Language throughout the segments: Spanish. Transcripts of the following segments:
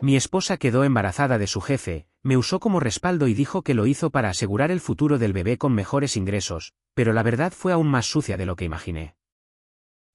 Mi esposa quedó embarazada de su jefe, me usó como respaldo y dijo que lo hizo para asegurar el futuro del bebé con mejores ingresos, pero la verdad fue aún más sucia de lo que imaginé.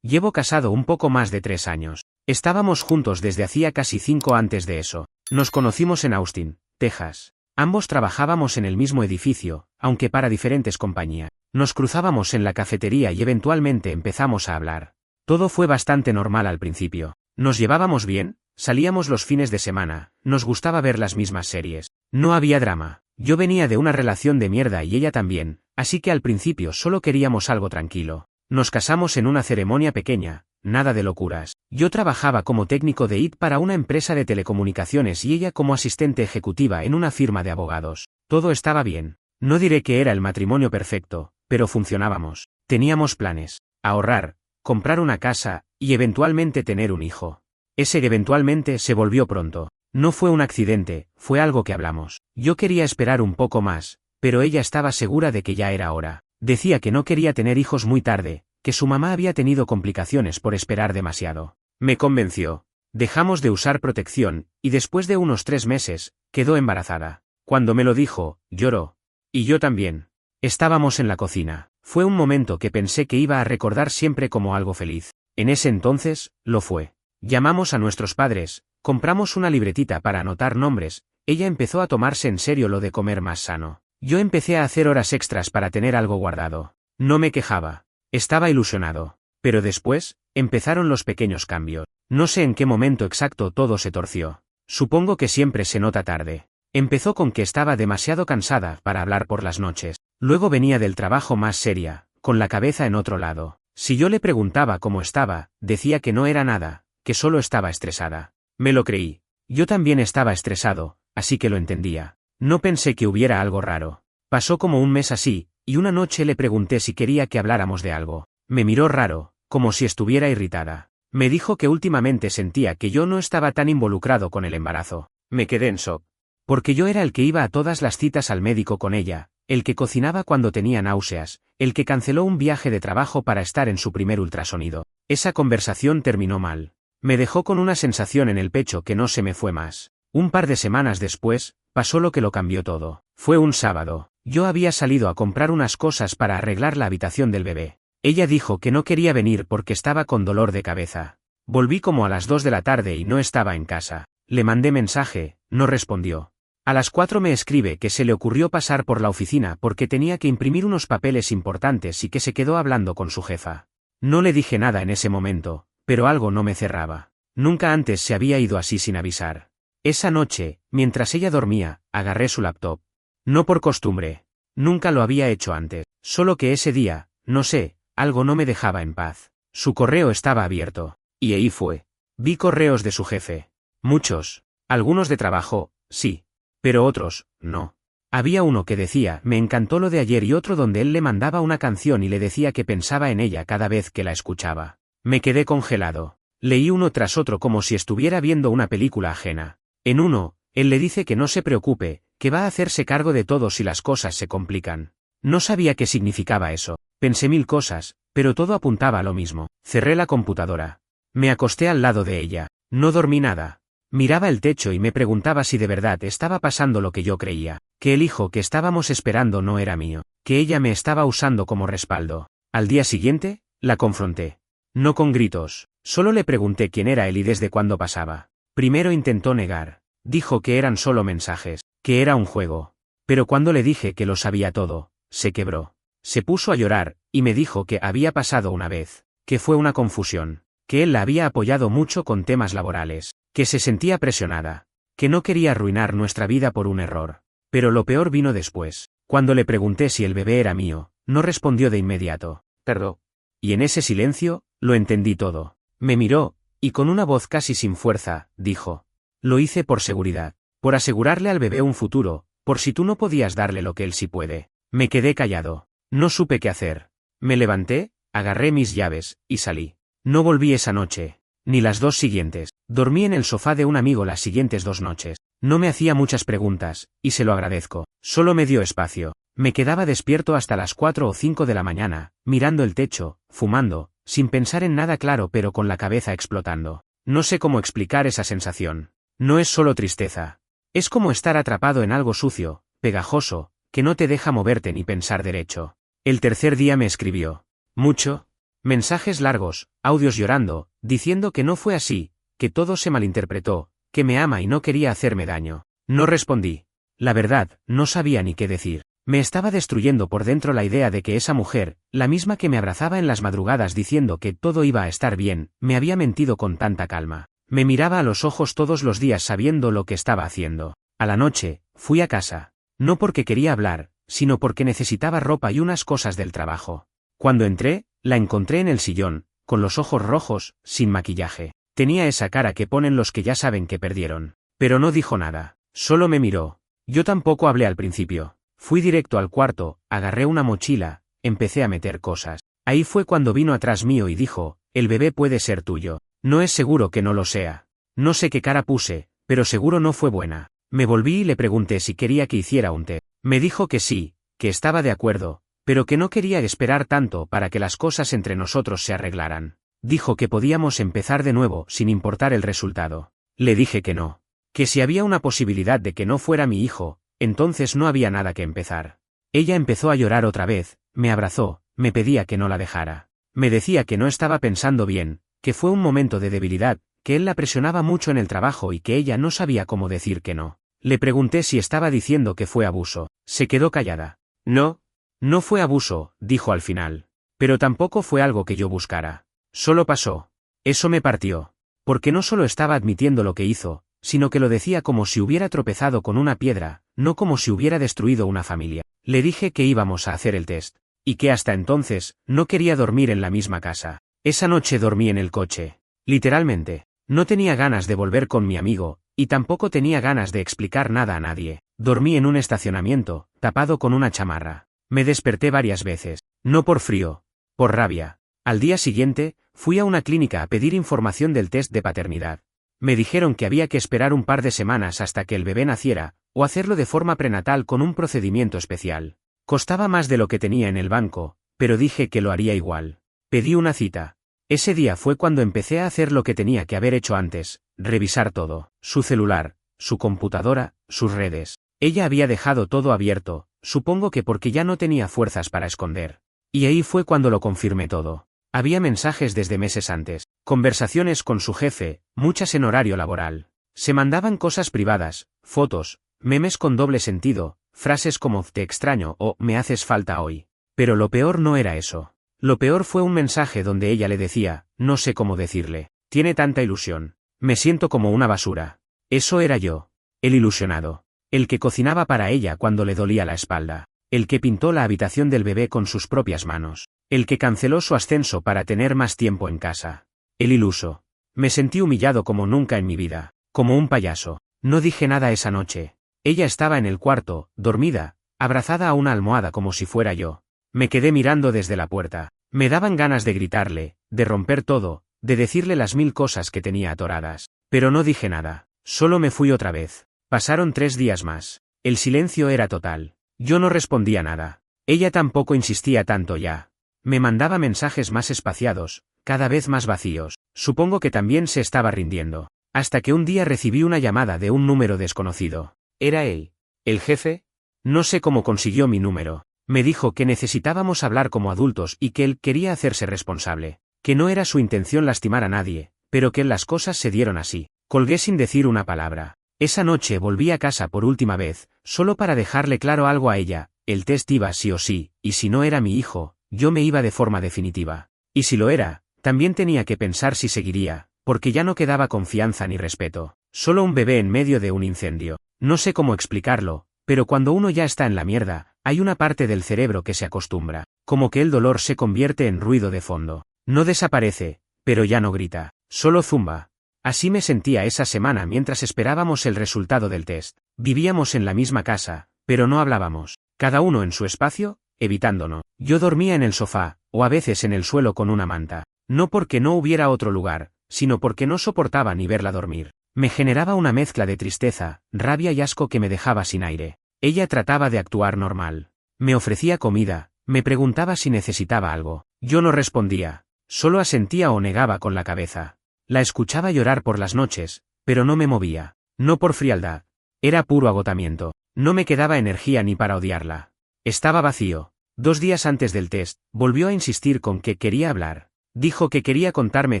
Llevo casado un poco más de 3 años. Estábamos juntos desde hacía casi 5 antes de eso. Nos conocimos en Austin, Texas. Ambos trabajábamos en el mismo edificio, aunque para diferentes compañías. Nos cruzábamos en la cafetería y eventualmente empezamos a hablar. Todo fue bastante normal al principio. Nos llevábamos bien, salíamos los fines de semana, nos gustaba ver las mismas series. No había drama. Yo venía de una relación de mierda y ella también, así que al principio solo queríamos algo tranquilo. Nos casamos en una ceremonia pequeña, nada de locuras. Yo trabajaba como técnico de IT para una empresa de telecomunicaciones y ella como asistente ejecutiva en una firma de abogados. Todo estaba bien. No diré que era el matrimonio perfecto, pero funcionábamos. Teníamos planes: ahorrar, comprar una casa, y eventualmente tener un hijo. Ese eventualmente se volvió pronto. No fue un accidente, fue algo que hablamos. Yo quería esperar un poco más, pero ella estaba segura de que ya era hora. Decía que no quería tener hijos muy tarde, que su mamá había tenido complicaciones por esperar demasiado. Me convenció. Dejamos de usar protección, y después de unos 3 meses, quedó embarazada. Cuando me lo dijo, lloró. Y yo también. Estábamos en la cocina. Fue un momento que pensé que iba a recordar siempre como algo feliz. En ese entonces, lo fue. Llamamos a nuestros padres, compramos una libretita para anotar nombres, ella empezó a tomarse en serio lo de comer más sano. Yo empecé a hacer horas extras para tener algo guardado. No me quejaba. Estaba ilusionado. Pero después, empezaron los pequeños cambios. No sé en qué momento exacto todo se torció. Supongo que siempre se nota tarde. Empezó con que estaba demasiado cansada para hablar por las noches. Luego venía del trabajo más seria, con la cabeza en otro lado. Si yo le preguntaba cómo estaba, decía que no era nada, que solo estaba estresada. Me lo creí. Yo también estaba estresado, así que lo entendía. No pensé que hubiera algo raro. Pasó como un mes así, y una noche le pregunté si quería que habláramos de algo. Me miró raro, como si estuviera irritada. Me dijo que últimamente sentía que yo no estaba tan involucrado con el embarazo. Me quedé en shock. Porque yo era el que iba a todas las citas al médico con ella, el que cocinaba cuando tenía náuseas, el que canceló un viaje de trabajo para estar en su primer ultrasonido. Esa conversación terminó mal. Me dejó con una sensación en el pecho que no se me fue más. Un par de semanas después, pasó lo que lo cambió todo. Fue un sábado. Yo había salido a comprar unas cosas para arreglar la habitación del bebé. Ella dijo que no quería venir porque estaba con dolor de cabeza. Volví como a las 2 de la tarde y no estaba en casa. Le mandé mensaje, no respondió. A las 4 me escribe que se le ocurrió pasar por la oficina porque tenía que imprimir unos papeles importantes y que se quedó hablando con su jefa. No le dije nada en ese momento, pero algo no me cerraba. Nunca antes se había ido así sin avisar. Esa noche, mientras ella dormía, agarré su laptop. No por costumbre. Nunca lo había hecho antes. Solo que ese día, no sé, algo no me dejaba en paz. Su correo estaba abierto. Y ahí fue. Vi correos de su jefe. Muchos. Algunos de trabajo, sí. Pero otros, no. Había uno que decía, me encantó lo de ayer, y otro donde él le mandaba una canción y le decía que pensaba en ella cada vez que la escuchaba. Me quedé congelado. Leí uno tras otro como si estuviera viendo una película ajena. En uno, él le dice que no se preocupe, que va a hacerse cargo de todo si las cosas se complican. No sabía qué significaba eso. Pensé 1000 cosas, pero todo apuntaba a lo mismo. Cerré la computadora. Me acosté al lado de ella. No dormí nada. Miraba el techo y me preguntaba si de verdad estaba pasando lo que yo creía, que el hijo que estábamos esperando no era mío, que ella me estaba usando como respaldo. Al día siguiente, la confronté. No con gritos, solo le pregunté quién era él y desde cuándo pasaba. Primero intentó negar. Dijo que eran solo mensajes, que era un juego. Pero cuando le dije que lo sabía todo, se quebró. Se puso a llorar, y me dijo que había pasado una vez, que fue una confusión, que él la había apoyado mucho con temas laborales, que se sentía presionada, que no quería arruinar nuestra vida por un error. Pero lo peor vino después. Cuando le pregunté si el bebé era mío, no respondió de inmediato. Perdón. Y en ese silencio, lo entendí todo. Me miró, y con una voz casi sin fuerza, dijo: lo hice por seguridad, por asegurarle al bebé un futuro, por si tú no podías darle lo que él sí puede. Me quedé callado. No supe qué hacer. Me levanté, agarré mis llaves, y salí. No volví esa noche, ni las 2 siguientes. Dormí en el sofá de un amigo las siguientes 2 noches. No me hacía muchas preguntas, y se lo agradezco. Solo me dio espacio. Me quedaba despierto hasta las 4 o 5 de la mañana, mirando el techo, fumando, sin pensar en nada claro pero con la cabeza explotando. No sé cómo explicar esa sensación. No es solo tristeza. Es como estar atrapado en algo sucio, pegajoso, que no te deja moverte ni pensar derecho. El tercer día me escribió. Mucho. Mensajes largos, audios llorando, diciendo que no fue así, que todo se malinterpretó, que me ama y no quería hacerme daño. No respondí. La verdad, no sabía ni qué decir. Me estaba destruyendo por dentro la idea de que esa mujer, la misma que me abrazaba en las madrugadas diciendo que todo iba a estar bien, me había mentido con tanta calma. Me miraba a los ojos todos los días sabiendo lo que estaba haciendo. A la noche, fui a casa. No porque quería hablar, sino porque necesitaba ropa y unas cosas del trabajo. Cuando entré, la encontré en el sillón, con los ojos rojos, sin maquillaje. Tenía esa cara que ponen los que ya saben que perdieron. Pero no dijo nada, solo me miró. Yo tampoco hablé al principio. Fui directo al cuarto, agarré una mochila, empecé a meter cosas. Ahí fue cuando vino atrás mío y dijo, el bebé puede ser tuyo. No es seguro que no lo sea. No sé qué cara puse, pero seguro no fue buena. Me volví y le pregunté si quería que hiciera un té. Me dijo que sí, que estaba de acuerdo, pero que no quería esperar tanto para que las cosas entre nosotros se arreglaran. Dijo que podíamos empezar de nuevo sin importar el resultado. Le dije que no. Que si había una posibilidad de que no fuera mi hijo, entonces no había nada que empezar. Ella empezó a llorar otra vez, me abrazó, me pedía que no la dejara. Me decía que no estaba pensando bien, que fue un momento de debilidad, que él la presionaba mucho en el trabajo y que ella no sabía cómo decir que no. Le pregunté si estaba diciendo que fue abuso. Se quedó callada. No, no fue abuso, dijo al final. Pero tampoco fue algo que yo buscara. Solo pasó. Eso me partió. Porque no solo estaba admitiendo lo que hizo, sino que lo decía como si hubiera tropezado con una piedra, no como si hubiera destruido una familia. Le dije que íbamos a hacer el test. Y que hasta entonces, no quería dormir en la misma casa. Esa noche dormí en el coche. Literalmente. No tenía ganas de volver con mi amigo, y tampoco tenía ganas de explicar nada a nadie. Dormí en un estacionamiento, tapado con una chamarra. Me desperté varias veces. No por frío. Por rabia. Al día siguiente, fui a una clínica a pedir información del test de paternidad. Me dijeron que había que esperar un par de semanas hasta que el bebé naciera, o hacerlo de forma prenatal con un procedimiento especial. Costaba más de lo que tenía en el banco, pero dije que lo haría igual. Pedí una cita. Ese día fue cuando empecé a hacer lo que tenía que haber hecho antes, revisar todo, su celular, su computadora, sus redes. Ella había dejado todo abierto, supongo que porque ya no tenía fuerzas para esconder. Y ahí fue cuando lo confirmé todo. Había mensajes desde meses antes, conversaciones con su jefe, muchas en horario laboral. Se mandaban cosas privadas, fotos, memes con doble sentido, frases como te extraño o me haces falta hoy. Pero lo peor no era eso. Lo peor fue un mensaje donde ella le decía, no sé cómo decirle, tiene tanta ilusión. Me siento como una basura. Eso era yo. El ilusionado. El que cocinaba para ella cuando le dolía la espalda. El que pintó la habitación del bebé con sus propias manos. El que canceló su ascenso para tener más tiempo en casa. El iluso. Me sentí humillado como nunca en mi vida. Como un payaso. No dije nada esa noche. Ella estaba en el cuarto, dormida, abrazada a una almohada como si fuera yo. Me quedé mirando desde la puerta. Me daban ganas de gritarle, de romper todo, de decirle las 1000 cosas que tenía atoradas. Pero no dije nada. Solo me fui otra vez. Pasaron 3 días más. El silencio era total. Yo no respondía nada. Ella tampoco insistía tanto ya. Me mandaba mensajes más espaciados, cada vez más vacíos. Supongo que también se estaba rindiendo. Hasta que un día recibí una llamada de un número desconocido. ¿Era él? ¿El jefe? No sé cómo consiguió mi número. Me dijo que necesitábamos hablar como adultos y que él quería hacerse responsable. Que no era su intención lastimar a nadie, pero que las cosas se dieron así. Colgué sin decir una palabra. Esa noche volví a casa por última vez, solo para dejarle claro algo a ella, el test iba sí o sí, y si no era mi hijo, yo me iba de forma definitiva. Y si lo era, también tenía que pensar si seguiría, porque ya no quedaba confianza ni respeto. Solo un bebé en medio de un incendio. No sé cómo explicarlo, pero cuando uno ya está en la mierda, hay una parte del cerebro que se acostumbra, como que el dolor se convierte en ruido de fondo. No desaparece, pero ya no grita, solo zumba. Así me sentía esa semana mientras esperábamos el resultado del test. Vivíamos en la misma casa, pero no hablábamos, cada uno en su espacio, evitándonos. Yo dormía en el sofá, o a veces en el suelo con una manta. No porque no hubiera otro lugar, sino porque no soportaba ni verla dormir. Me generaba una mezcla de tristeza, rabia y asco que me dejaba sin aire. Ella trataba de actuar normal. Me ofrecía comida, me preguntaba si necesitaba algo. Yo no respondía, solo asentía o negaba con la cabeza. La escuchaba llorar por las noches, pero no me movía. No por frialdad. Era puro agotamiento. No me quedaba energía ni para odiarla. Estaba vacío. 2 días antes del test, volvió a insistir con que quería hablar. Dijo que quería contarme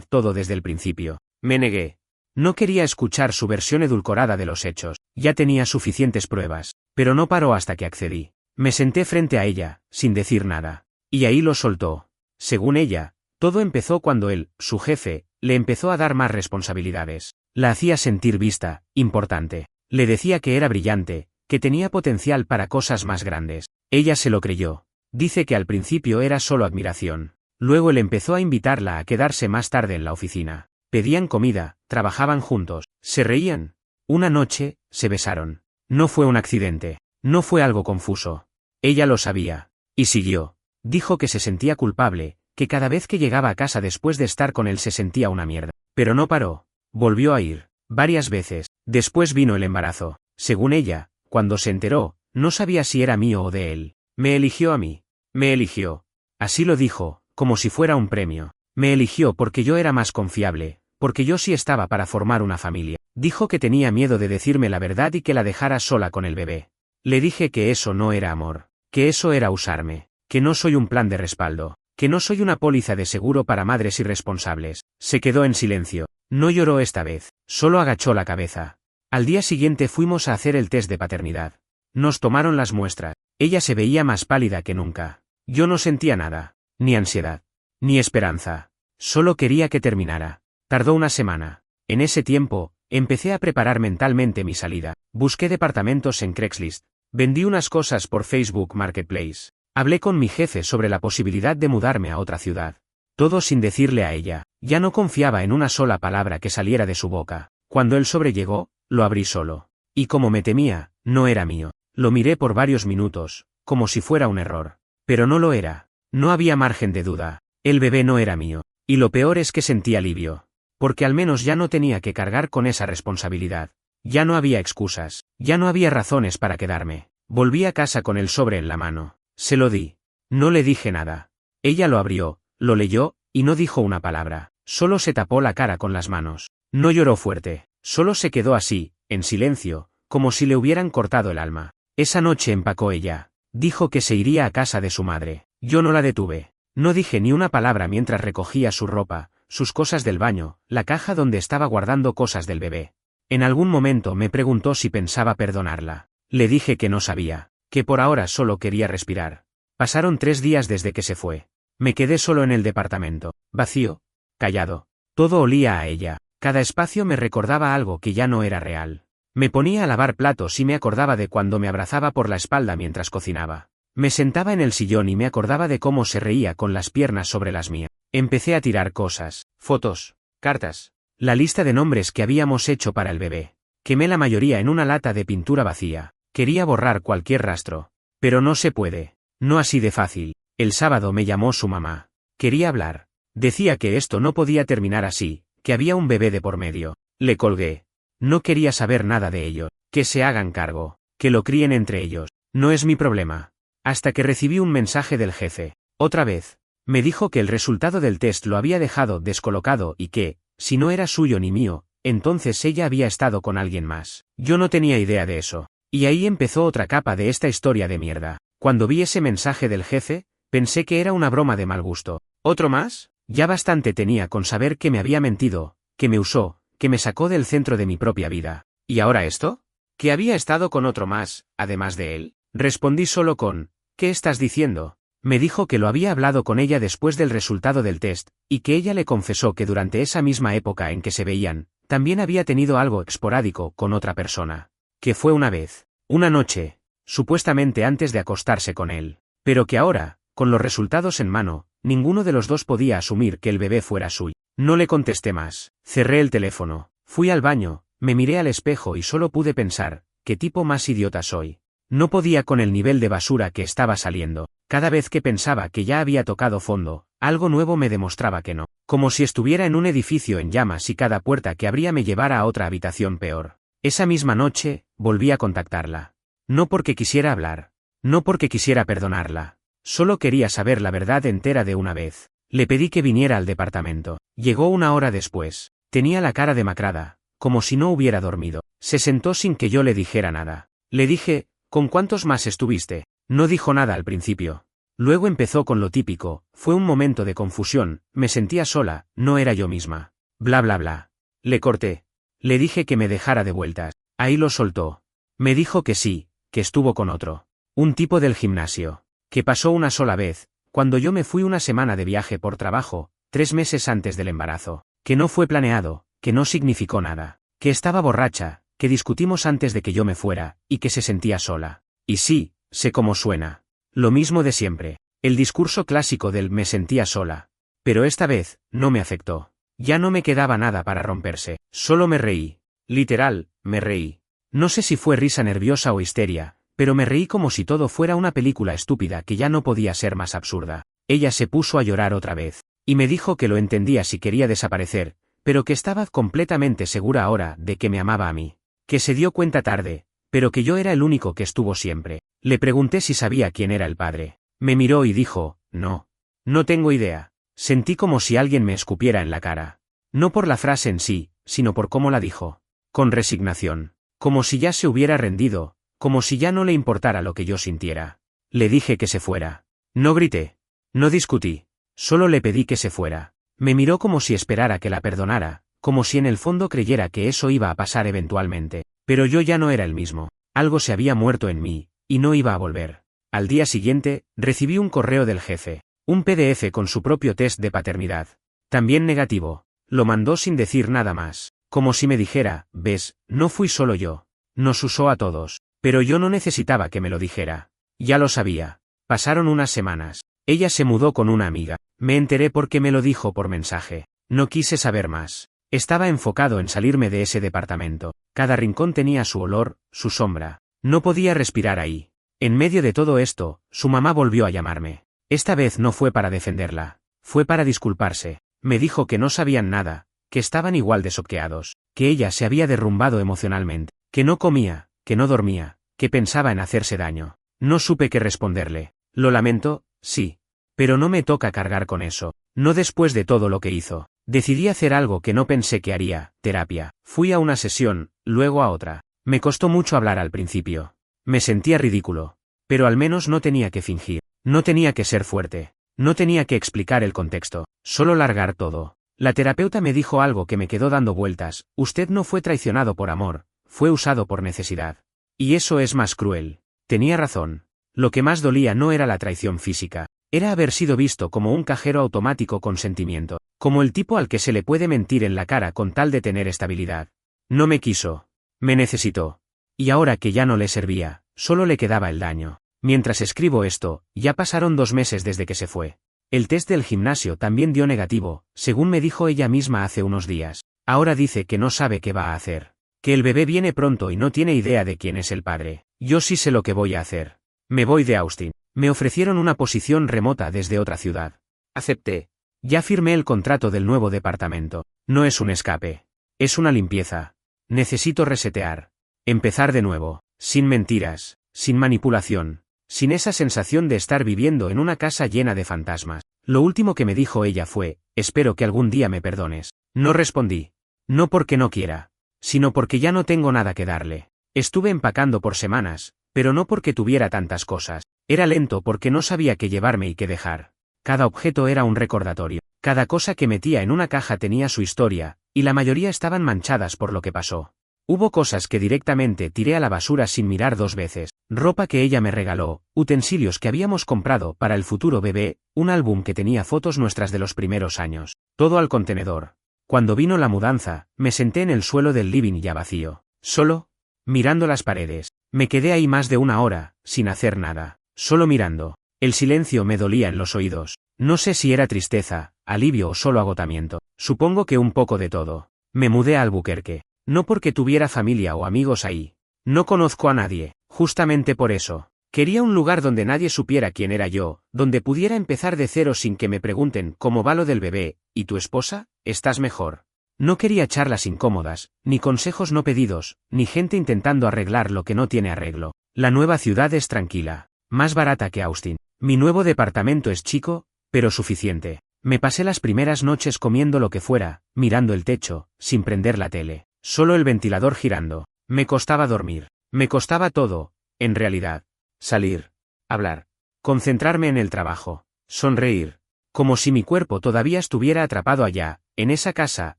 todo desde el principio. Me negué. No quería escuchar su versión edulcorada de los hechos. Ya tenía suficientes pruebas. Pero no paró hasta que accedí. Me senté frente a ella, sin decir nada. Y ahí lo soltó. Según ella, todo empezó cuando él, su jefe, le empezó a dar más responsabilidades. La hacía sentir vista, importante. Le decía que era brillante, que tenía potencial para cosas más grandes. Ella se lo creyó. Dice que al principio era solo admiración. Luego él empezó a invitarla a quedarse más tarde en la oficina. Pedían comida, trabajaban juntos, se reían. Una noche, se besaron. No fue un accidente. No fue algo confuso. Ella lo sabía. Y siguió. Dijo que se sentía culpable, que cada vez que llegaba a casa después de estar con él se sentía una mierda. Pero no paró. Volvió a ir. Varias veces. Después vino el embarazo. Según ella, cuando se enteró, no sabía si era mío o de él. Me eligió a mí. Me eligió. Así lo dijo, como si fuera un premio. Me eligió porque yo era más confiable, porque yo sí estaba para formar una familia. Dijo que tenía miedo de decirme la verdad y que la dejara sola con el bebé. Le dije que eso no era amor, que eso era usarme, que no soy un plan de respaldo, que no soy una póliza de seguro para madres irresponsables. Se quedó en silencio. No lloró esta vez, solo agachó la cabeza. Al día siguiente fuimos a hacer el test de paternidad. Nos tomaron las muestras. Ella se veía más pálida que nunca. Yo no sentía nada, ni ansiedad, ni esperanza. Solo quería que terminara. Tardó una semana. En ese tiempo, empecé a preparar mentalmente mi salida. Busqué departamentos en Craigslist. Vendí unas cosas por Facebook Marketplace. Hablé con mi jefe sobre la posibilidad de mudarme a otra ciudad. Todo sin decirle a ella. Ya no confiaba en una sola palabra que saliera de su boca. Cuando el sobre llegó, lo abrí solo. Y como me temía, no era mío. Lo miré por varios minutos, como si fuera un error. Pero no lo era. No había margen de duda. El bebé no era mío. Y lo peor es que sentí alivio. Porque al menos ya no tenía que cargar con esa responsabilidad. Ya no había excusas. Ya no había razones para quedarme. Volví a casa con el sobre en la mano. Se lo di. No le dije nada. Ella lo abrió, lo leyó, y no dijo una palabra. Solo se tapó la cara con las manos. No lloró fuerte. Solo se quedó así, en silencio, como si le hubieran cortado el alma. Esa noche empacó ella. Dijo que se iría a casa de su madre. Yo no la detuve. No dije ni una palabra mientras recogía su ropa, sus cosas del baño, la caja donde estaba guardando cosas del bebé. En algún momento me preguntó si pensaba perdonarla. Le dije que no sabía, que por ahora solo quería respirar. Pasaron 3 días desde que se fue. Me quedé solo en el departamento, vacío, callado. Todo olía a ella. Cada espacio me recordaba algo que ya no era real. Me ponía a lavar platos y me acordaba de cuando me abrazaba por la espalda mientras cocinaba. Me sentaba en el sillón y me acordaba de cómo se reía con las piernas sobre las mías. Empecé a tirar cosas, fotos, cartas, la lista de nombres que habíamos hecho para el bebé. Quemé la mayoría en una lata de pintura vacía. Quería borrar cualquier rastro. Pero no se puede. No así de fácil. El sábado me llamó su mamá. Quería hablar. Decía que esto no podía terminar así, que había un bebé de por medio. Le colgué. No quería saber nada de ello. Que se hagan cargo. Que lo críen entre ellos. No es mi problema. Hasta que recibí un mensaje del jefe. Otra vez. Me dijo que el resultado del test lo había dejado descolocado y que, si no era suyo ni mío, entonces ella había estado con alguien más. Yo no tenía idea de eso. Y ahí empezó otra capa de esta historia de mierda. Cuando vi ese mensaje del jefe, pensé que era una broma de mal gusto. ¿Otro más? Ya bastante tenía con saber que me había mentido, que me usó, que me sacó del centro de mi propia vida. ¿Y ahora esto? ¿Que había estado con otro más, además de él? Respondí solo con, ¿qué estás diciendo? Me dijo que lo había hablado con ella después del resultado del test, y que ella le confesó que durante esa misma época en que se veían, también había tenido algo esporádico con otra persona. Que fue una vez, una noche, supuestamente antes de acostarse con él. Pero que ahora, con los resultados en mano, ninguno de los dos podía asumir que el bebé fuera suyo. No le contesté más. Cerré el teléfono. Fui al baño, me miré al espejo y solo pude pensar, ¿qué tipo más idiota soy? No podía con el nivel de basura que estaba saliendo. Cada vez que pensaba que ya había tocado fondo, algo nuevo me demostraba que no. Como si estuviera en un edificio en llamas y cada puerta que abría me llevara a otra habitación peor. Esa misma noche, volví a contactarla. No porque quisiera hablar. No porque quisiera perdonarla. Solo quería saber la verdad entera de una vez. Le pedí que viniera al departamento. Llegó 1 hora después. Tenía la cara demacrada, como si no hubiera dormido. Se sentó sin que yo le dijera nada. Le dije, ¿con cuántos más estuviste? No dijo nada al principio. Luego empezó con lo típico, fue un momento de confusión, me sentía sola, no era yo misma. Bla bla bla. Le corté. Le dije que me dejara de vueltas. Ahí lo soltó. Me dijo que sí, que estuvo con otro. Un tipo del gimnasio. Que pasó una sola vez, cuando yo me fui una semana de viaje por trabajo, 3 meses antes del embarazo. Que no fue planeado, que no significó nada. Que estaba borracha, que discutimos antes de que yo me fuera, y que se sentía sola. Y sí, sé cómo suena. Lo mismo de siempre. El discurso clásico del me sentía sola. Pero esta vez, no me afectó. Ya no me quedaba nada para romperse. Solo me reí. Literal, me reí. No sé si fue risa nerviosa o histeria, pero me reí como si todo fuera una película estúpida que ya no podía ser más absurda. Ella se puso a llorar otra vez. Y me dijo que lo entendía si quería desaparecer, pero que estaba completamente segura ahora de que me amaba a mí. Que se dio cuenta tarde, pero que yo era el único que estuvo siempre. Le pregunté si sabía quién era el padre. Me miró y dijo, no. No tengo idea. Sentí como si alguien me escupiera en la cara. No por la frase en sí, sino por cómo la dijo. Con resignación. Como si ya se hubiera rendido, como si ya no le importara lo que yo sintiera. Le dije que se fuera. No grité. No discutí. Solo le pedí que se fuera. Me miró como si esperara que la perdonara, como si en el fondo creyera que eso iba a pasar eventualmente. Pero yo ya no era el mismo. Algo se había muerto en mí, y no iba a volver. Al día siguiente, recibí un correo del jefe. Un PDF con su propio test de paternidad. También negativo. Lo mandó sin decir nada más. Como si me dijera, ves, no fui solo yo. Nos usó a todos. Pero yo no necesitaba que me lo dijera. Ya lo sabía. Pasaron unas semanas. Ella se mudó con una amiga. Me enteré porque me lo dijo por mensaje. No quise saber más. Estaba enfocado en salirme de ese departamento. Cada rincón tenía su olor, su sombra. No podía respirar ahí. En medio de todo esto, su mamá volvió a llamarme. Esta vez no fue para defenderla. Fue para disculparse. Me dijo que no sabían nada, que estaban igual de choqueados, que ella se había derrumbado emocionalmente, que no comía, que no dormía, que pensaba en hacerse daño. No supe qué responderle. Lo lamento, sí. Pero no me toca cargar con eso. No después de todo lo que hizo. Decidí hacer algo que no pensé que haría, terapia. Fui a una sesión, luego a otra. Me costó mucho hablar al principio. Me sentía ridículo. Pero al menos no tenía que fingir. No tenía que ser fuerte. No tenía que explicar el contexto. Solo largar todo. La terapeuta me dijo algo que me quedó dando vueltas. Usted no fue traicionado por amor, fue usado por necesidad. Y eso es más cruel. Tenía razón. Lo que más dolía no era la traición física. Era haber sido visto como un cajero automático con sentimiento. Como el tipo al que se le puede mentir en la cara con tal de tener estabilidad. No me quiso. Me necesitó. Y ahora que ya no le servía, solo le quedaba el daño. Mientras escribo esto, ya pasaron 2 meses desde que se fue. El test del gimnasio también dio negativo, según me dijo ella misma hace unos días. Ahora dice que no sabe qué va a hacer. Que el bebé viene pronto y no tiene idea de quién es el padre. Yo sí sé lo que voy a hacer. Me voy de Austin. Me ofrecieron una posición remota desde otra ciudad. Acepté. Ya firmé el contrato del nuevo departamento. No es un escape. Es una limpieza. Necesito resetear. Empezar de nuevo. Sin mentiras. Sin manipulación. Sin esa sensación de estar viviendo en una casa llena de fantasmas. Lo último que me dijo ella fue, espero que algún día me perdones. No respondí. No porque no quiera. Sino porque ya no tengo nada que darle. Estuve empacando por semanas, pero no porque tuviera tantas cosas. Era lento porque no sabía qué llevarme y qué dejar. Cada objeto era un recordatorio. Cada cosa que metía en una caja tenía su historia, y la mayoría estaban manchadas por lo que pasó. Hubo cosas que directamente tiré a la basura sin mirar 2 veces, ropa que ella me regaló, utensilios que habíamos comprado para el futuro bebé, un álbum que tenía fotos nuestras de los primeros años, todo al contenedor. Cuando vino la mudanza, me senté en el suelo del living ya vacío, solo, mirando las paredes. Me quedé ahí más de 1 hora, sin hacer nada, solo mirando. El silencio me dolía en los oídos. No sé si era tristeza, alivio o solo agotamiento. Supongo que un poco de todo. Me mudé a Albuquerque. No porque tuviera familia o amigos ahí. No conozco a nadie, justamente por eso. Quería un lugar donde nadie supiera quién era yo, donde pudiera empezar de cero sin que me pregunten cómo va lo del bebé, ¿y tu esposa? ¿Estás mejor? No quería charlas incómodas, ni consejos no pedidos, ni gente intentando arreglar lo que no tiene arreglo. La nueva ciudad es tranquila, más barata que Austin. Mi nuevo departamento es chico, pero suficiente. Me pasé las primeras noches comiendo lo que fuera, mirando el techo, sin prender la tele. Solo el ventilador girando. Me costaba dormir. Me costaba todo, en realidad. Salir. Hablar. Concentrarme en el trabajo. Sonreír. Como si mi cuerpo todavía estuviera atrapado allá, en esa casa,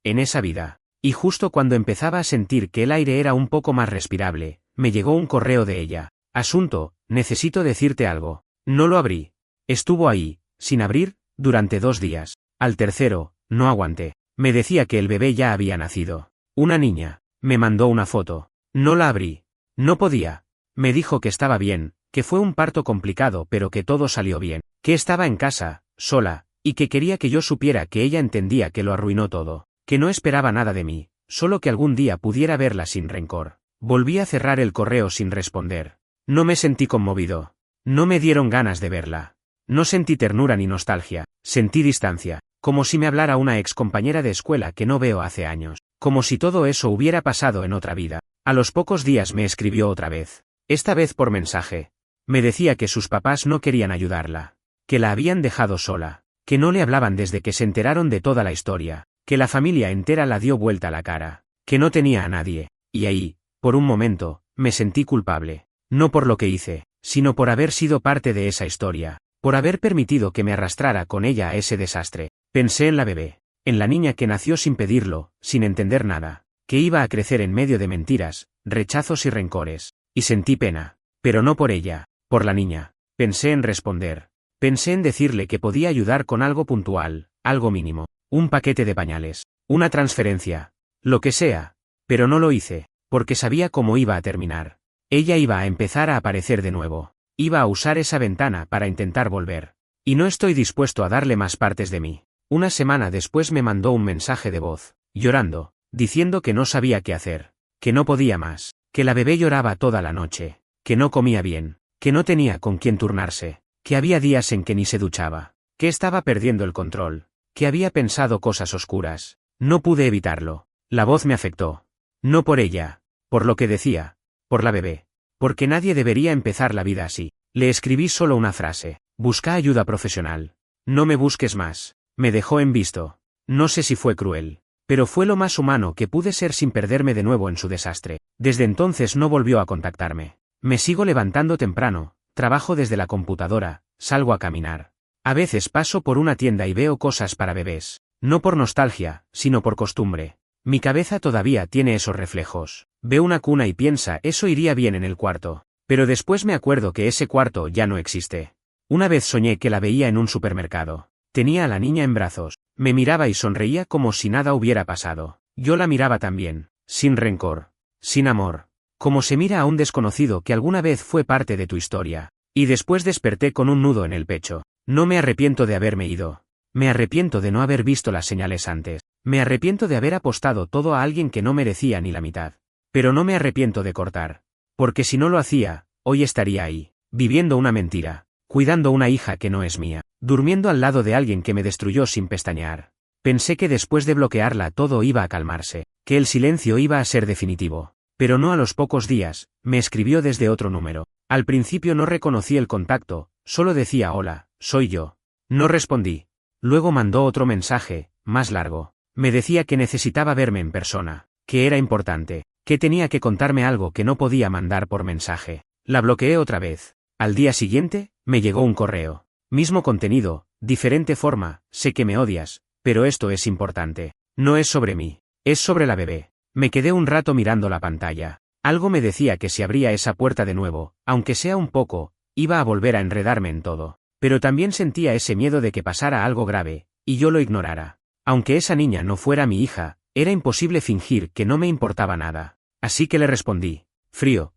en esa vida. Y justo cuando empezaba a sentir que el aire era un poco más respirable, me llegó un correo de ella. Asunto, necesito decirte algo. No lo abrí. Estuvo ahí, sin abrir, durante 2 días. Al tercero, no aguanté. Me decía que el bebé ya había nacido. Una niña. Me mandó una foto. No la abrí. No podía. Me dijo que estaba bien, que fue un parto complicado pero que todo salió bien, que estaba en casa, sola, y que quería que yo supiera que ella entendía que lo arruinó todo, que no esperaba nada de mí, solo que algún día pudiera verla sin rencor. Volví a cerrar el correo sin responder. No me sentí conmovido. No me dieron ganas de verla. No sentí ternura ni nostalgia, sentí distancia, como si me hablara una ex compañera de escuela que no veo hace años, como si todo eso hubiera pasado en otra vida. A los pocos días me escribió otra vez, esta vez por mensaje. Me decía que sus papás no querían ayudarla, que la habían dejado sola, que no le hablaban desde que se enteraron de toda la historia, que la familia entera la dio vuelta la cara, que no tenía a nadie, y ahí, por un momento, me sentí culpable, no por lo que hice, sino por haber sido parte de esa historia, por haber permitido que me arrastrara con ella a ese desastre. Pensé en la bebé, en la niña que nació sin pedirlo, sin entender nada, que iba a crecer en medio de mentiras, rechazos y rencores, y sentí pena, pero no por ella, por la niña. Pensé en responder, pensé en decirle que podía ayudar con algo puntual, algo mínimo, un paquete de pañales, una transferencia, lo que sea, pero no lo hice, porque sabía cómo iba a terminar. Ella iba a empezar a aparecer de nuevo, iba a usar esa ventana para intentar volver, y no estoy dispuesto a darle más partes de mí. Una semana después me mandó un mensaje de voz, llorando, diciendo que no sabía qué hacer, que no podía más, que la bebé lloraba toda la noche, que no comía bien, que no tenía con quién turnarse, que había días en que ni se duchaba, que estaba perdiendo el control, que había pensado cosas oscuras. No pude evitarlo. La voz me afectó. No por ella, por lo que decía, por la bebé, porque nadie debería empezar la vida así. Le escribí solo una frase: busca ayuda profesional. No me busques más. Me dejó en visto. No sé si fue cruel, pero fue lo más humano que pude ser sin perderme de nuevo en su desastre. Desde entonces no volvió a contactarme. Me sigo levantando temprano, trabajo desde la computadora, salgo a caminar. A veces paso por una tienda y veo cosas para bebés, no por nostalgia, sino por costumbre. Mi cabeza todavía tiene esos reflejos. Veo una cuna y piensa, eso iría bien en el cuarto. Pero después me acuerdo que ese cuarto ya no existe. Una vez soñé que la veía en un supermercado. Tenía a la niña en brazos, me miraba y sonreía como si nada hubiera pasado. Yo la miraba también, sin rencor, sin amor, como se mira a un desconocido que alguna vez fue parte de tu historia. Y después desperté con un nudo en el pecho. No me arrepiento de haberme ido. Me arrepiento de no haber visto las señales antes. Me arrepiento de haber apostado todo a alguien que no merecía ni la mitad. Pero no me arrepiento de cortar. Porque si no lo hacía, hoy estaría ahí, viviendo una mentira, cuidando una hija que no es mía, durmiendo al lado de alguien que me destruyó sin pestañear. Pensé que después de bloquearla todo iba a calmarse, que el silencio iba a ser definitivo. Pero no. A los pocos días, me escribió desde otro número. Al principio no reconocí el contacto, solo decía hola, soy yo. No respondí. Luego mandó otro mensaje, más largo. Me decía que necesitaba verme en persona, que era importante, que tenía que contarme algo que no podía mandar por mensaje. La bloqueé otra vez. Al día siguiente, me llegó un correo. Mismo contenido, diferente forma, sé que me odias, pero esto es importante. No es sobre mí, es sobre la bebé. Me quedé un rato mirando la pantalla. Algo me decía que si abría esa puerta de nuevo, aunque sea un poco, iba a volver a enredarme en todo. Pero también sentía ese miedo de que pasara algo grave, y yo lo ignorara. Aunque esa niña no fuera mi hija, era imposible fingir que no me importaba nada. Así que le respondí, frío.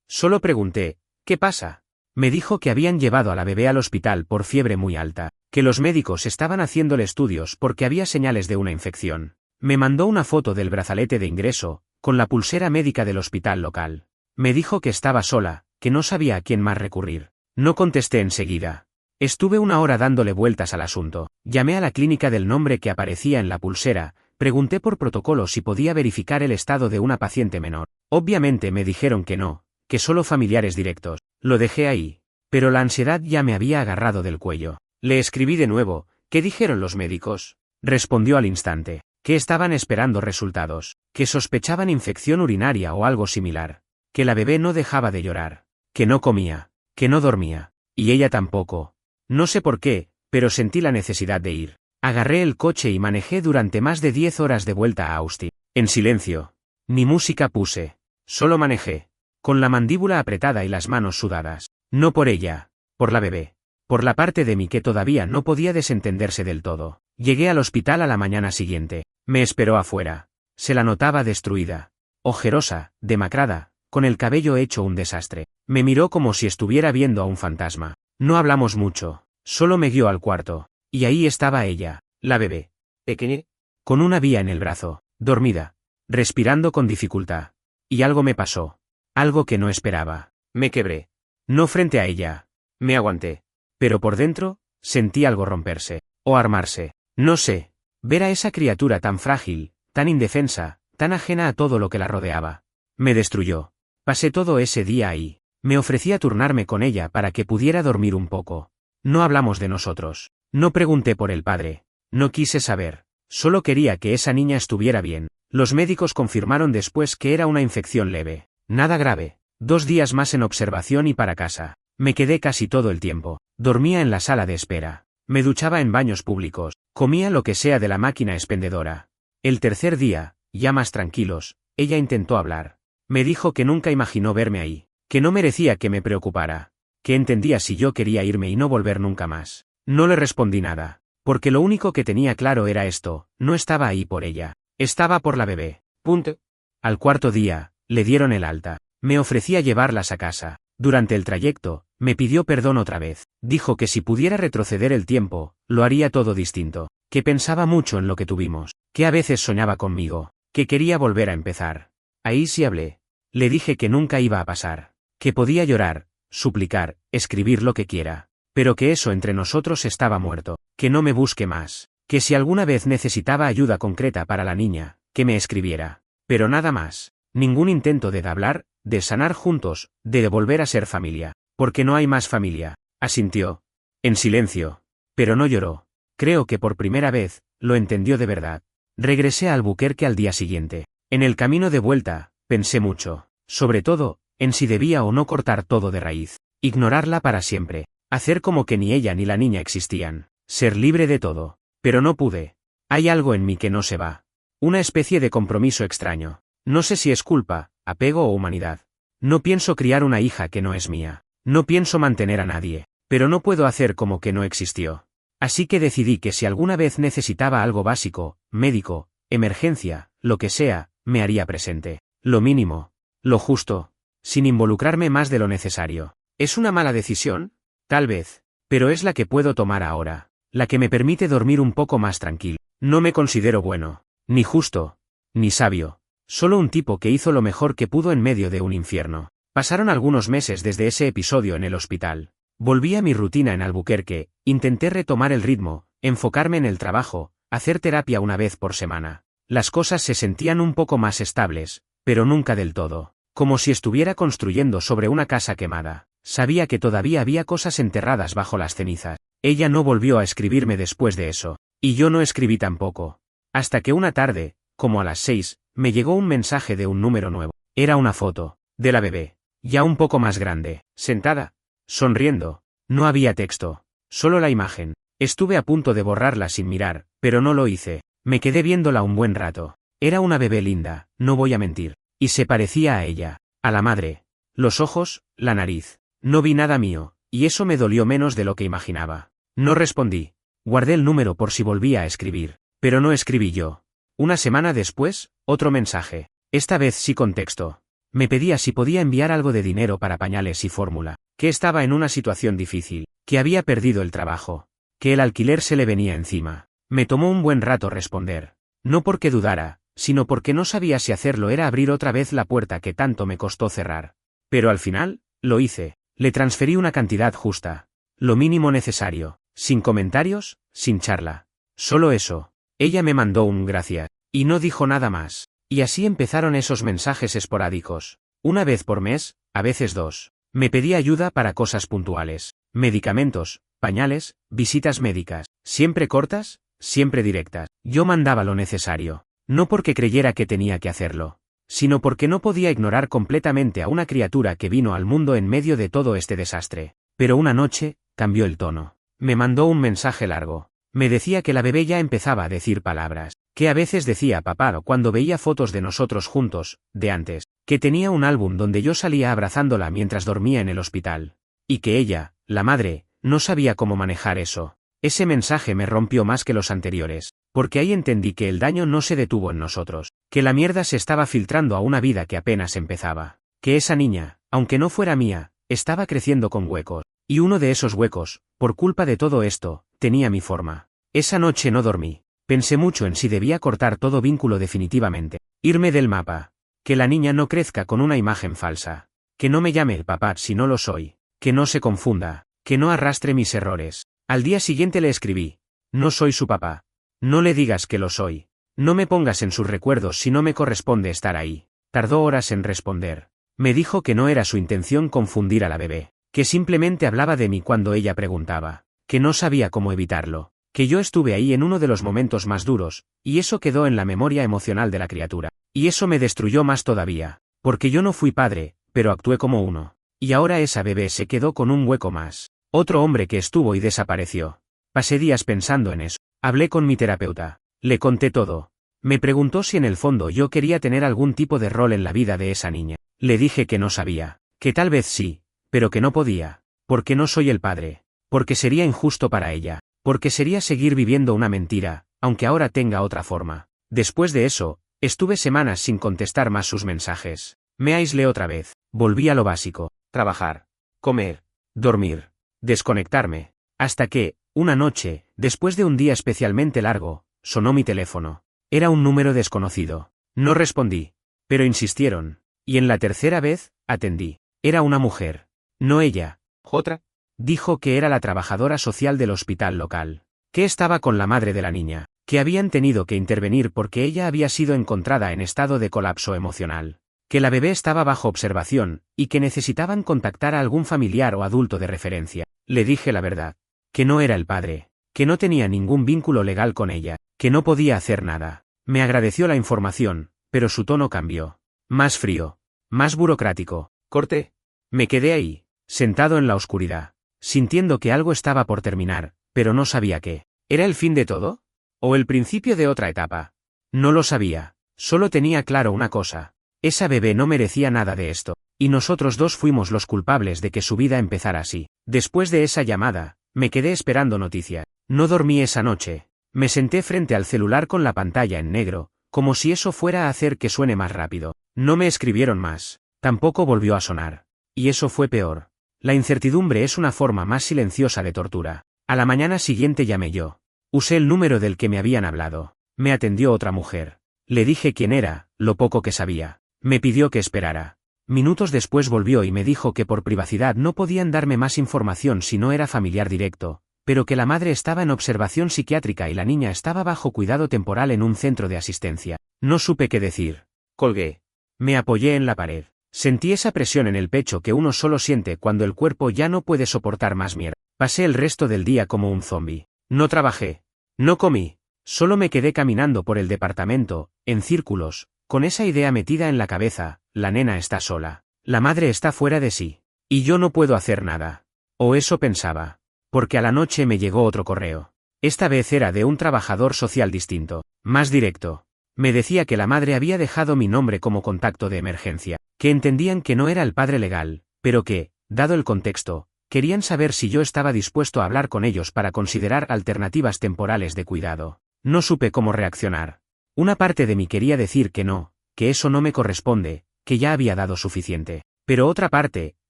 Solo pregunté, ¿qué pasa? Me dijo que habían llevado a la bebé al hospital por fiebre muy alta, que los médicos estaban haciéndole estudios porque había señales de una infección. Me mandó una foto del brazalete de ingreso, con la pulsera médica del hospital local. Me dijo que estaba sola, que no sabía a quién más recurrir. No contesté enseguida. Estuve 1 hora dándole vueltas al asunto. Llamé a la clínica del nombre que aparecía en la pulsera, pregunté por protocolo si podía verificar el estado de una paciente menor. Obviamente me dijeron que no, que solo familiares directos. Lo dejé ahí. Pero la ansiedad ya me había agarrado del cuello. Le escribí de nuevo, ¿qué dijeron los médicos? Respondió al instante, que estaban esperando resultados, que sospechaban infección urinaria o algo similar, que la bebé no dejaba de llorar, que no comía, que no dormía, y ella tampoco. No sé por qué, pero sentí la necesidad de ir. Agarré el coche y manejé durante más de 10 horas de vuelta a Austin. En silencio. Ni música puse. Solo manejé. Con la mandíbula apretada y las manos sudadas. No por ella. Por la bebé. Por la parte de mí que todavía no podía desentenderse del todo. Llegué al hospital a la mañana siguiente. Me esperó afuera. Se la notaba destruida. Ojerosa, demacrada, con el cabello hecho un desastre. Me miró como si estuviera viendo a un fantasma. No hablamos mucho. Solo me guió al cuarto. Y ahí estaba ella, la bebé. Pequeña. Con una vía en el brazo, dormida. Respirando con dificultad. Y algo me pasó. Algo que no esperaba. Me quebré. No frente a ella. Me aguanté. Pero por dentro, sentí algo romperse. O armarse. No sé. Ver a esa criatura tan frágil, tan indefensa, tan ajena a todo lo que la rodeaba. Me destruyó. Pasé todo ese día ahí. Me ofrecí a turnarme con ella para que pudiera dormir un poco. No hablamos de nosotros. No pregunté por el padre. No quise saber. Solo quería que esa niña estuviera bien. Los médicos confirmaron después que era una infección leve. Nada grave. 2 días más en observación y para casa. Me quedé casi todo el tiempo. Dormía en la sala de espera. Me duchaba en baños públicos. Comía lo que sea de la máquina expendedora. El tercer día, ya más tranquilos, ella intentó hablar. Me dijo que nunca imaginó verme ahí. Que no merecía que me preocupara. Que entendía si yo quería irme y no volver nunca más. No le respondí nada. Porque lo único que tenía claro era esto, no estaba ahí por ella. Estaba por la bebé. Punto. Al cuarto día, le dieron el alta. Me ofrecía llevarlas a casa. Durante el trayecto, me pidió perdón otra vez. Dijo que si pudiera retroceder el tiempo, lo haría todo distinto. Que pensaba mucho en lo que tuvimos. Que a veces soñaba conmigo. Que quería volver a empezar. Ahí sí hablé. Le dije que nunca iba a pasar. Que podía llorar, suplicar, escribir lo que quiera. Pero que eso entre nosotros estaba muerto. Que no me busque más. Que si alguna vez necesitaba ayuda concreta para la niña, que me escribiera. Pero nada más. Ningún intento de hablar, de sanar juntos, de volver a ser familia. Porque no hay más familia. Asintió. En silencio. Pero no lloró. Creo que por primera vez, lo entendió de verdad. Regresé a Albuquerque al día siguiente. En el camino de vuelta, pensé mucho. Sobre todo, en si debía o no cortar todo de raíz. Ignorarla para siempre. Hacer como que ni ella ni la niña existían. Ser libre de todo. Pero no pude. Hay algo en mí que no se va. Una especie de compromiso extraño. No sé si es culpa, apego o humanidad. No pienso criar una hija que no es mía. No pienso mantener a nadie. Pero no puedo hacer como que no existió. Así que decidí que si alguna vez necesitaba algo básico, médico, emergencia, lo que sea, me haría presente. Lo mínimo. Lo justo. Sin involucrarme más de lo necesario. ¿Es una mala decisión? Tal vez. Pero es la que puedo tomar ahora. La que me permite dormir un poco más tranquilo. No me considero bueno. Ni justo. Ni sabio. Solo un tipo que hizo lo mejor que pudo en medio de un infierno. Pasaron algunos meses desde ese episodio en el hospital. Volví a mi rutina en Albuquerque, intenté retomar el ritmo, enfocarme en el trabajo, hacer terapia una vez por semana. Las cosas se sentían un poco más estables, pero nunca del todo. Como si estuviera construyendo sobre una casa quemada. Sabía que todavía había cosas enterradas bajo las cenizas. Ella no volvió a escribirme después de eso. Y yo no escribí tampoco. Hasta que una tarde, como a las 6, me llegó un mensaje de un número nuevo. Era una foto. De la bebé. Ya un poco más grande. Sentada. Sonriendo. No había texto. Solo la imagen. Estuve a punto de borrarla sin mirar, pero no lo hice. Me quedé viéndola un buen rato. Era una bebé linda, no voy a mentir. Y se parecía a ella. A la madre. Los ojos, la nariz. No vi nada mío, y eso me dolió menos de lo que imaginaba. No respondí. Guardé el número por si volvía a escribir. Pero no escribí yo. Una semana después, otro mensaje. Esta vez sí con texto. Me pedía si podía enviar algo de dinero para pañales y fórmula. Que estaba en una situación difícil. Que había perdido el trabajo. Que el alquiler se le venía encima. Me tomó un buen rato responder. No porque dudara, sino porque no sabía si hacerlo era abrir otra vez la puerta que tanto me costó cerrar. Pero al final, lo hice. Le transferí una cantidad justa. Lo mínimo necesario. Sin comentarios, sin charla. Solo eso. Ella me mandó un gracias. Y no dijo nada más. Y así empezaron esos mensajes esporádicos. Una vez por mes, a veces 2. Me pedía ayuda para cosas puntuales. Medicamentos, pañales, visitas médicas. Siempre cortas, siempre directas. Yo mandaba lo necesario. No porque creyera que tenía que hacerlo, sino porque no podía ignorar completamente a una criatura que vino al mundo en medio de todo este desastre. Pero una noche, cambió el tono. Me mandó un mensaje largo. Me decía que la bebé ya empezaba a decir palabras, que a veces decía papá cuando veía fotos de nosotros juntos, de antes, que tenía un álbum donde yo salía abrazándola mientras dormía en el hospital. Y que ella, la madre, no sabía cómo manejar eso. Ese mensaje me rompió más que los anteriores, porque ahí entendí que el daño no se detuvo en nosotros, que la mierda se estaba filtrando a una vida que apenas empezaba, que esa niña, aunque no fuera mía, estaba creciendo con huecos, y uno de esos huecos, por culpa de todo esto, tenía mi forma. Esa noche no dormí, pensé mucho en si debía cortar todo vínculo definitivamente, irme del mapa, que la niña no crezca con una imagen falsa, que no me llame el papá si no lo soy, que no se confunda, que no arrastre mis errores. Al día siguiente le escribí: no soy su papá. No le digas que lo soy. No me pongas en sus recuerdos si no me corresponde estar ahí. Tardó horas en responder. Me dijo que no era su intención confundir a la bebé, que simplemente hablaba de mí cuando ella preguntaba, que no sabía cómo evitarlo, que yo estuve ahí en uno de los momentos más duros, y eso quedó en la memoria emocional de la criatura. Y eso me destruyó más todavía, porque yo no fui padre, pero actué como uno. Y ahora esa bebé se quedó con un hueco más. Otro hombre que estuvo y desapareció. Pasé días pensando en eso. Hablé con mi terapeuta. Le conté todo. Me preguntó si en el fondo yo quería tener algún tipo de rol en la vida de esa niña. Le dije que no sabía, que tal vez sí, pero que no podía, porque no soy el padre, porque sería injusto para ella, porque sería seguir viviendo una mentira, aunque ahora tenga otra forma. Después de eso, estuve semanas sin contestar más sus mensajes. Me aislé otra vez. Volví a lo básico: trabajar, comer, dormir, desconectarme, hasta que, una noche, después de un día especialmente largo, sonó mi teléfono. Era un número desconocido. No respondí, pero insistieron, y en la tercera vez, atendí. Era una mujer. No ella. ¿Otra? Dijo que era la trabajadora social del hospital local, que estaba con la madre de la niña, que habían tenido que intervenir porque ella había sido encontrada en estado de colapso emocional, que la bebé estaba bajo observación, y que necesitaban contactar a algún familiar o adulto de referencia. Le dije la verdad, que no era el padre, que no tenía ningún vínculo legal con ella, que no podía hacer nada. Me agradeció la información, pero su tono cambió. Más frío, más burocrático. Corté. Me quedé ahí, sentado en la oscuridad, sintiendo que algo estaba por terminar, pero no sabía qué. ¿Era el fin de todo? ¿O el principio de otra etapa? No lo sabía, solo tenía claro una cosa. Esa bebé no merecía nada de esto, y nosotros dos fuimos los culpables de que su vida empezara así. Después de esa llamada, me quedé esperando noticias. No dormí esa noche. Me senté frente al celular con la pantalla en negro, como si eso fuera a hacer que suene más rápido. No me escribieron más. Tampoco volvió a sonar. Y eso fue peor. La incertidumbre es una forma más silenciosa de tortura. A la mañana siguiente llamé yo. Usé el número del que me habían hablado. Me atendió otra mujer. Le dije quién era, lo poco que sabía. Me pidió que esperara. Minutos después volvió y me dijo que por privacidad no podían darme más información si no era familiar directo, pero que la madre estaba en observación psiquiátrica y la niña estaba bajo cuidado temporal en un centro de asistencia. No supe qué decir. Colgué. Me apoyé en la pared. Sentí esa presión en el pecho que uno solo siente cuando el cuerpo ya no puede soportar más mierda. Pasé el resto del día como un zombi. No trabajé. No comí. Solo me quedé caminando por el departamento, en círculos, con esa idea metida en la cabeza: la nena está sola. La madre está fuera de sí. Y yo no puedo hacer nada. O eso pensaba. Porque a la noche me llegó otro correo. Esta vez era de un trabajador social distinto, más directo. Me decía que la madre había dejado mi nombre como contacto de emergencia, que entendían que no era el padre legal, pero que, dado el contexto, querían saber si yo estaba dispuesto a hablar con ellos para considerar alternativas temporales de cuidado. No supe cómo reaccionar. Una parte de mí quería decir que no, que eso no me corresponde, que ya había dado suficiente. Pero otra parte,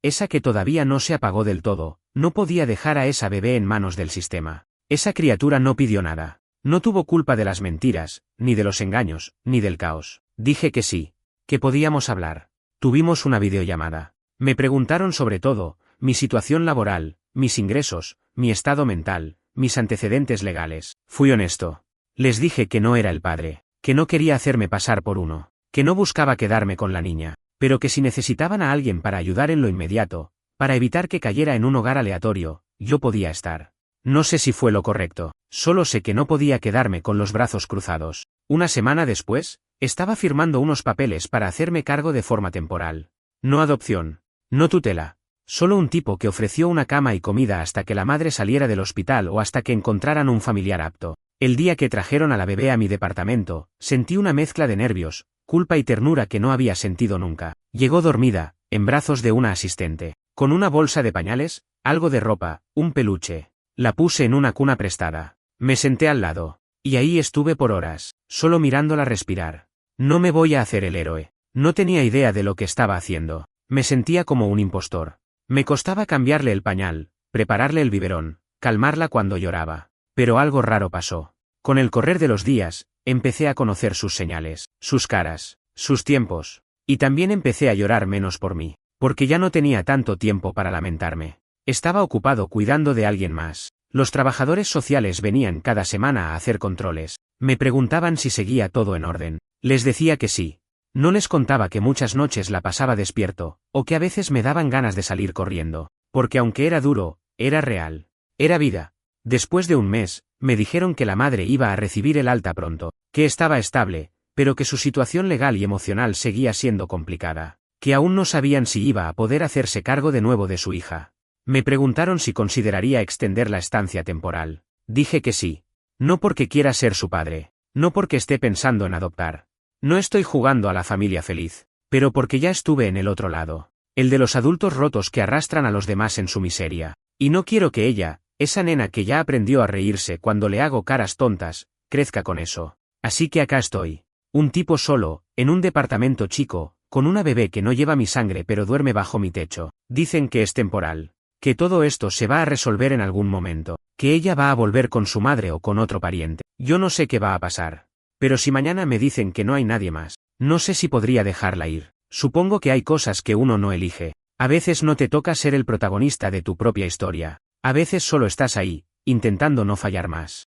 esa que todavía no se apagó del todo, no podía dejar a esa bebé en manos del sistema. Esa criatura no pidió nada. No tuvo culpa de las mentiras, ni de los engaños, ni del caos. Dije que sí, que podíamos hablar. Tuvimos una videollamada. Me preguntaron sobre todo, mi situación laboral, mis ingresos, mi estado mental, mis antecedentes legales. Fui honesto. Les dije que no era el padre, que no quería hacerme pasar por uno, que no buscaba quedarme con la niña, pero que si necesitaban a alguien para ayudar en lo inmediato, para evitar que cayera en un hogar aleatorio, yo podía estar. No sé si fue lo correcto, solo sé que no podía quedarme con los brazos cruzados. Una semana después, estaba firmando unos papeles para hacerme cargo de forma temporal. No adopción. No tutela. Solo un tipo que ofreció una cama y comida hasta que la madre saliera del hospital o hasta que encontraran un familiar apto. El día que trajeron a la bebé a mi departamento, sentí una mezcla de nervios, culpa y ternura que no había sentido nunca. Llegó dormida, en brazos de una asistente, con una bolsa de pañales, algo de ropa, un peluche. La puse en una cuna prestada. Me senté al lado. Y ahí estuve por horas, solo mirándola respirar. No me voy a hacer el héroe. No tenía idea de lo que estaba haciendo. Me sentía como un impostor. Me costaba cambiarle el pañal, prepararle el biberón, calmarla cuando lloraba. Pero algo raro pasó. Con el correr de los días, empecé a conocer sus señales, sus caras, sus tiempos. Y también empecé a llorar menos por mí, porque ya no tenía tanto tiempo para lamentarme. Estaba ocupado cuidando de alguien más. Los trabajadores sociales venían cada semana a hacer controles. Me preguntaban si seguía todo en orden. Les decía que sí. No les contaba que muchas noches la pasaba despierto, o que a veces me daban ganas de salir corriendo, porque aunque era duro, era real. Era vida. Después de un mes, me dijeron que la madre iba a recibir el alta pronto, que estaba estable, pero que su situación legal y emocional seguía siendo complicada, que aún no sabían si iba a poder hacerse cargo de nuevo de su hija. Me preguntaron si consideraría extender la estancia temporal. Dije que sí. No porque quiera ser su padre, no porque esté pensando en adoptar. No estoy jugando a la familia feliz, pero porque ya estuve en el otro lado, el de los adultos rotos que arrastran a los demás en su miseria. Y no quiero que ella, esa nena que ya aprendió a reírse cuando le hago caras tontas, crezca con eso. Así que acá estoy. Un tipo solo, en un departamento chico, con una bebé que no lleva mi sangre pero duerme bajo mi techo. Dicen que es temporal. Que todo esto se va a resolver en algún momento. Que ella va a volver con su madre o con otro pariente. Yo no sé qué va a pasar. Pero si mañana me dicen que no hay nadie más, no sé si podría dejarla ir. Supongo que hay cosas que uno no elige. A veces no te toca ser el protagonista de tu propia historia. A veces solo estás ahí, intentando no fallar más.